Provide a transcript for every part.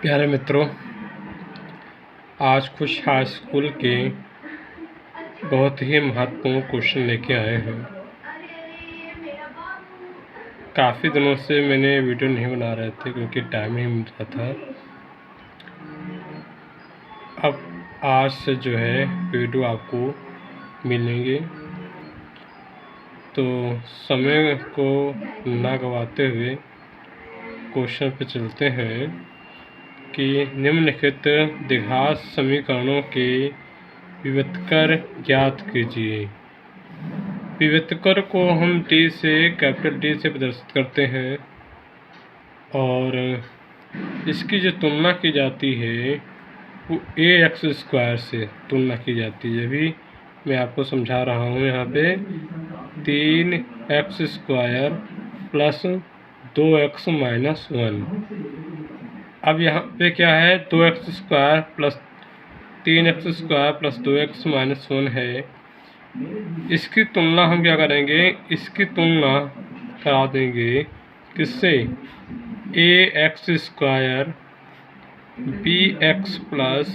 प्यारे मित्रों, आज कुछ हाई स्कूल के बहुत ही महत्वपूर्ण क्वेश्चन लेके आए हैं। काफ़ी दिनों से मैंने वीडियो नहीं बना रहे थे क्योंकि टाइम नहीं मिल रहा था। अब आज से जो है वीडियो आपको मिलेंगे, तो समय को ना गवाते हुए क्वेश्चन पे चलते हैं कि निम्नलिखित द्विघात समीकरणों के विभक्तर ज्ञात कीजिए। विभक्तर को हम डी से कैपिटल डी से प्रदर्शित करते हैं और इसकी जो तुलना की जाती है वो ए एक्स स्क्वायर से तुलना की जाती है। अभी मैं आपको समझा रहा हूँ। यहाँ पे 3x square plus 2x minus 1। अब यहाँ पे क्या है, 2x square plus 3x square plus 2x minus 1 है। इसकी तुलना हम क्या करेंगे, इसकी तुलना करा देंगे किससे, a x square b x plus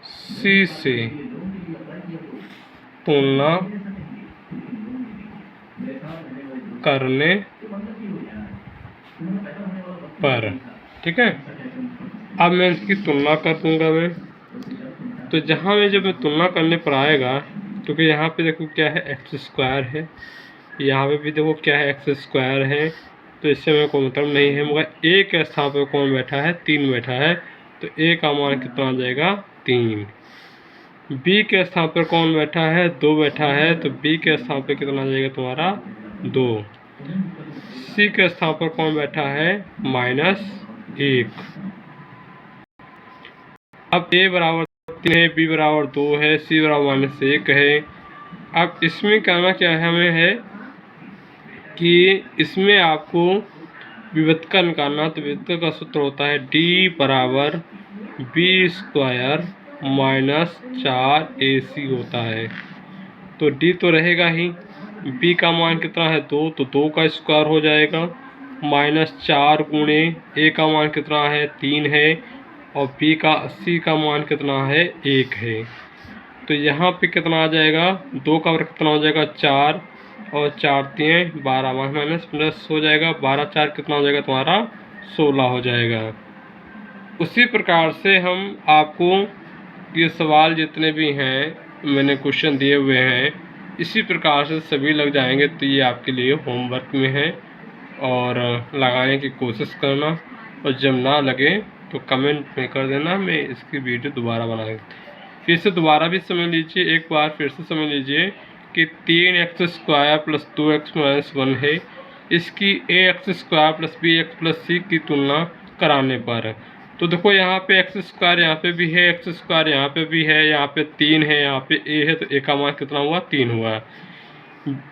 c से तुलना करने पर। ठीक है, अब मैं इसकी तुलना कर दूंगा मैं। तो जहाँ में जब मैं तुलना करने पर आएगा, क्योंकि यहाँ पे देखो क्या है, एक्स स्क्वायर है, यहाँ पे भी देखो क्या है, एक्स स्क्वायर है, तो इससे मेरे को मतलब नहीं है। मगर ए के स्थान पर कौन बैठा है, 3 बैठा है, तो ए का मान कितना आ जाएगा, 3। बी के स्थान पर कौन बैठा है, 2 बैठा है, तो बी के स्थान पर कितना आ जाएगा तुम्हारा, 2। सी के स्थान पर कौन बैठा है, -1। अब ए बराबर 3 है, बी बराबर 2 है, सी बराबर -1 है। अब इसमें करना क्या है हमें, है कि इसमें आपको विभक्तर निकालना। तो विभक्तर का सूत्र होता है डी बराबर बी स्क्वायर माइनस 4ac होता है। तो डी तो रहेगा ही, बी का मान कितना है, 2, तो 2 का स्क्वायर हो जाएगा, -4 गुणे ए का मान कितना है, 3 है, और बी का सी का मान कितना है, 1 है। तो यहाँ पे कितना आ जाएगा, 2 का वर्ग कितना हो जाएगा, 4, और 4 3 12 माइनस प्लस हो जाएगा, 12 4 कितना हो जाएगा तुम्हारा, 16 हो जाएगा। उसी प्रकार से हम आपको ये सवाल जितने भी हैं मैंने क्वेश्चन दिए हुए हैं, इसी प्रकार से सभी लग जाएंगे। तो ये आपके लिए होमवर्क में है और लगाने की कोशिश करना, और जब ना लगे तो कमेंट में कर देना, मैं इसकी वीडियो दोबारा बना फिर से दोबारा भी समझ लीजिए, एक बार फिर से समझ लीजिए कि 3x square plus 2x minus 1 है। इसकी a x square plus b x plus c की तुलना कराने पर। तो देखो यहाँ पे एक्स स्क्वायर यहाँ पे भी है, एक्स स्क्वायर यहाँ पे भी है, यहाँ पे 3 है, यहाँ पे ए है, तो ए का मान कितना हुआ, 3 हुआ।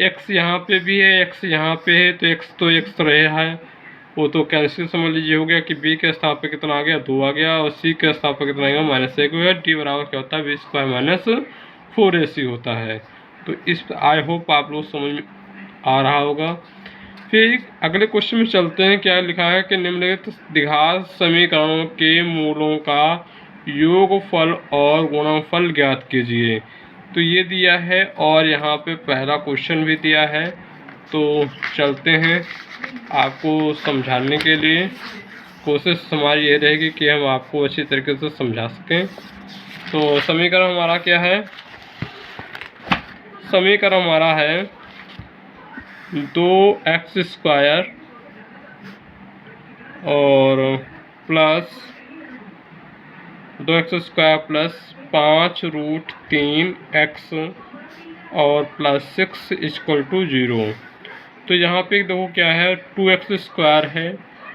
एक्स यहाँ पे भी है, एक्स यहाँ पे है, तो एक्स तो एक्स रहा है, वो तो कैंसिल समझ लीजिए हो गया कि बी के स्थान पे कितना आ गया, 2 आ गया, और सी के स्थान पे कितना आ गया, -1 हो गया। डी बराबर क्या होता है, बी स्क्वायर माइनस 4ac होता है। तो इस आई होप आप लोग समझ में आ रहा होगा। फिर अगले क्वेश्चन में चलते हैं। क्या लिखा है कि निम्नलिखित द्विघात समीकरणों के मूलों का योगफल और गुणनफल ज्ञात कीजिए। तो ये दिया है, और यहाँ पे पहला क्वेश्चन भी दिया है। तो चलते हैं, आपको समझाने के लिए कोशिश हमारी ये रहेगी कि हम आपको अच्छी तरीके से समझा सकें। तो समीकरण हमारा क्या है, समीकरण हमारा है 2x स्क्वायर और plus 2x square plus 5√3x और प्लस 6 इक्वल टू 0। तो यहाँ पे देखो क्या है, 2x स्क्वायर है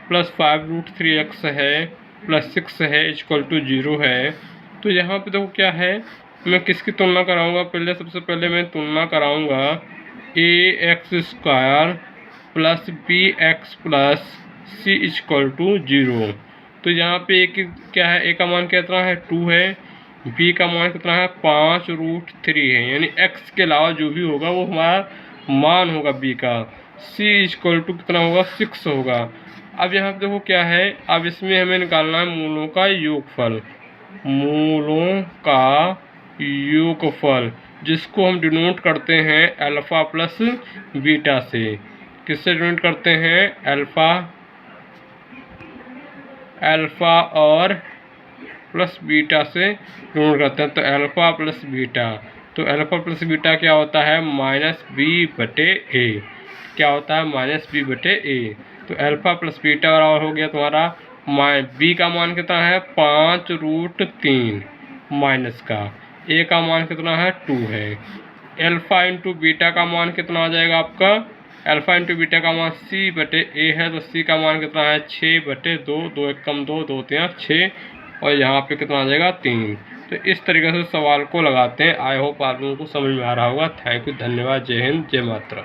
प्लस 5√3x है प्लस 6 है इक्वल टू 0 है। तो यहाँ पे देखो क्या है, मैं किसकी तुलना कराऊंगा, पहले सबसे पहले मैं तुलना कराऊंगा a x square plus b x plus c equal to 0। तो यहाँ पे एक क्या है, ए का मान कितना है, 2 है, बी का मान कितना है, 5√3 है, यानी एक्स के अलावा जो भी होगा वो हमारा मान होगा बी का। सी इक्वल टू कितना होगा 6 होगा। अब यहाँ पे देखो क्या है, अब इसमें हमें निकालना है मूलों का योगफल, मूलों का योगफल जिसको हम डिनोट करते हैं अल्फ़ा प्लस बीटा से। किससे डिनोट करते हैं? अल्फ़ा और प्लस बीटा से डिनोट करते हैं। तो अल्फ़ा प्लस बीटा, तो अल्फ़ा प्लस बीटा क्या होता है? -b/a। क्या होता है? -b/a। तो अल्फ़ा प्लस बीटा बराबर हो गया तुम्हारा b का मान कितना है? 5√3 माइनस का a का मान कितना है? 2 है। अल्फ़ा इंटू बीटा का मान कितना आ जाएगा आपका? अल्फ़ा इंटू बीटा का मान c/a है, तो c का मान कितना है? 6/2, 2 1 कम 2, 2 3 6, और यहाँ पे कितना आ जाएगा? 3। तो इस तरीके से सवाल को लगाते हैं। आई होप आप लोगों को समझ में आ रहा होगा। थैंक यू, धन्यवाद, जय हिंद, जय मातरम।